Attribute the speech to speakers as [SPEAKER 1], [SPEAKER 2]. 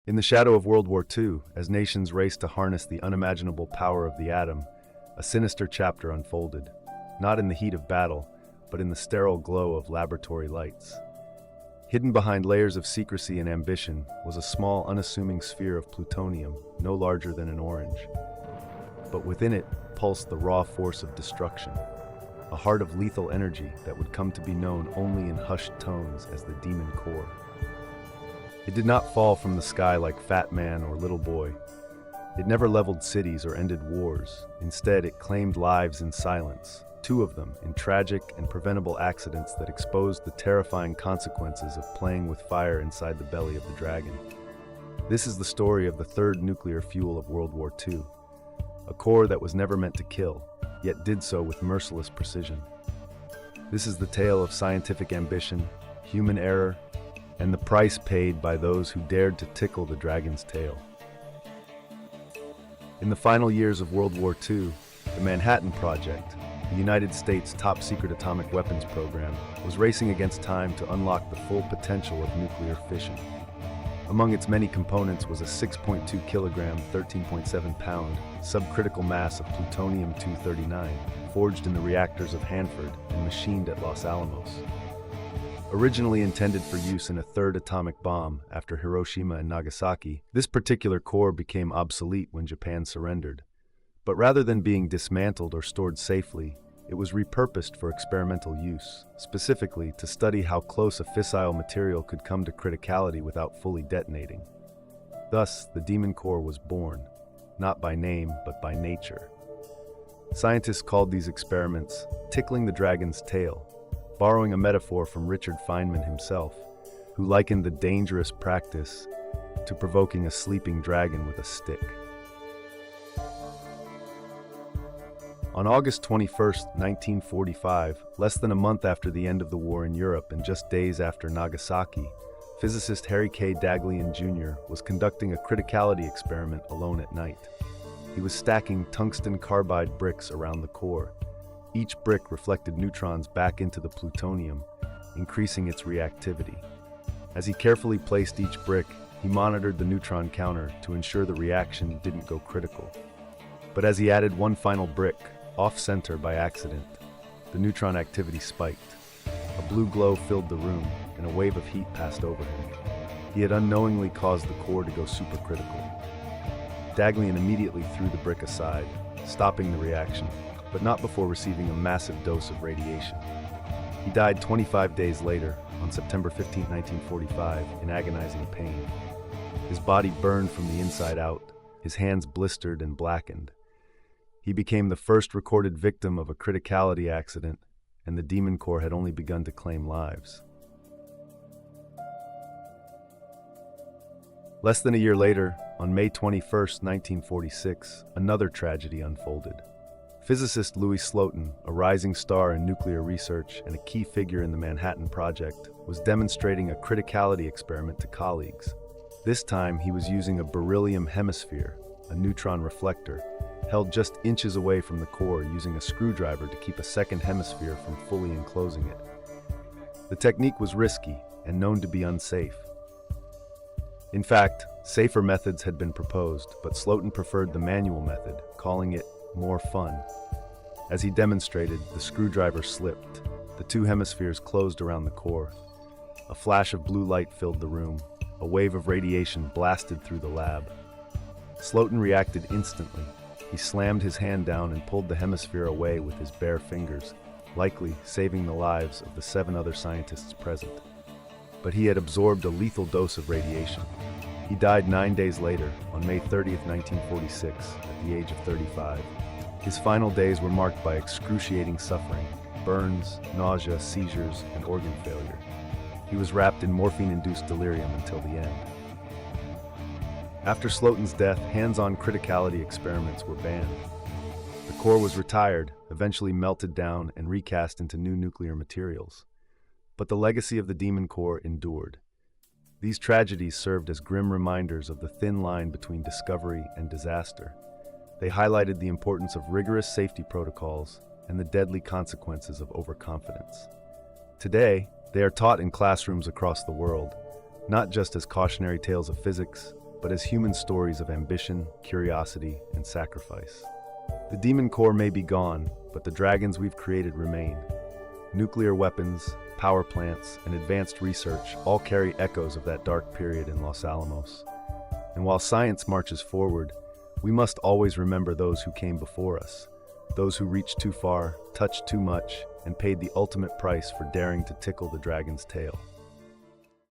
[SPEAKER 1] In the shadow of World War II, as nations raced to harness the unimaginable power of the atom, a sinister chapter unfolded, not in the heat of battle, but in the sterile glow of laboratory lights. Hidden behind layers of secrecy and ambition was a small, unassuming sphere of plutonium, no larger than an orange. But within it pulsed the raw force of destruction, a heart of lethal energy that would come to be known only in hushed tones as the demon core. It did not fall from the sky like Fat Man or Little Boy. It never leveled cities or ended wars. Instead, it claimed lives in silence, two of them in tragic and preventable accidents that exposed the terrifying consequences of playing with fire inside the belly of the dragon. This is the story of the third nuclear fuel of World War II, a core that was never meant to kill, yet did so with merciless precision. This is the tale of scientific ambition, human error, and the price paid by those who dared to tickle the dragon's tail. In the final years of World War II, the Manhattan Project, the United States' top-secret atomic weapons program, was racing against time to unlock the full potential of nuclear fission. Among its many components was a 6.2 kilogram, 13.7 pound, subcritical mass of plutonium-239, forged in the reactors of Hanford and machined at Los Alamos. Originally intended for use in a third atomic bomb after Hiroshima and Nagasaki, this particular core became obsolete when Japan surrendered. But rather than being dismantled or stored safely, it was repurposed for experimental use, specifically to study how close a fissile material could come to criticality without fully detonating. Thus, the Demon Core was born, not by name, but by nature. Scientists called these experiments tickling the dragon's tail, borrowing a metaphor from Richard Feynman himself, who likened the dangerous practice to provoking a sleeping dragon with a stick. On August 21, 1945, less than a month after the end of the war in Europe and just days after Nagasaki, physicist Harry K. Daghlian Jr. was conducting a criticality experiment alone at night. He was stacking tungsten carbide bricks around the core. Each brick reflected neutrons back into the plutonium, increasing its reactivity. As he carefully placed each brick, he monitored the neutron counter to ensure the reaction didn't go critical. But as he added one final brick, off-center by accident, the neutron activity spiked. A blue glow filled the room, and a wave of heat passed over him. He had unknowingly caused the core to go supercritical. Daghlian immediately threw the brick aside, stopping the reaction, but not before receiving a massive dose of radiation. He died 25 days later, on September 15, 1945, in agonizing pain. His body burned from the inside out, his hands blistered and blackened. He became the first recorded victim of a criticality accident, and the Demon Core had only begun to claim lives. Less than a year later, on May 21, 1946, another tragedy unfolded. Physicist Louis Slotin, a rising star in nuclear research and a key figure in the Manhattan Project, was demonstrating a criticality experiment to colleagues. This time, he was using a beryllium hemisphere, a neutron reflector, held just inches away from the core using a screwdriver to keep a second hemisphere from fully enclosing it. The technique was risky and known to be unsafe. In fact, safer methods had been proposed, but Slotin preferred the manual method, calling it more fun. As he demonstrated, the screwdriver slipped. The two hemispheres closed around the core. A flash of blue light filled the room. A wave of radiation blasted through the lab. Slotin reacted instantly. He slammed his hand down and pulled the hemisphere away with his bare fingers, likely saving the lives of the 7 other scientists present. But he had absorbed a lethal dose of radiation. He died 9 days later, on May 30, 1946, at the age of 35. His final days were marked by excruciating suffering, burns, nausea, seizures, and organ failure. He was wrapped in morphine-induced delirium until the end. After Slotin's death, hands-on criticality experiments were banned. The core was retired, eventually melted down and recast into new nuclear materials. But the legacy of the Demon Core endured. These tragedies served as grim reminders of the thin line between discovery and disaster. They highlighted the importance of rigorous safety protocols and the deadly consequences of overconfidence. Today, they are taught in classrooms across the world, not just as cautionary tales of physics, but as human stories of ambition, curiosity, and sacrifice. The demon core may be gone, but the dragons we've created remain. Nuclear weapons, power plants, and advanced research all carry echoes of that dark period in Los Alamos. And while science marches forward, we must always remember those who came before us, those who reached too far, touched too much, and paid the ultimate price for daring to tickle the dragon's tail.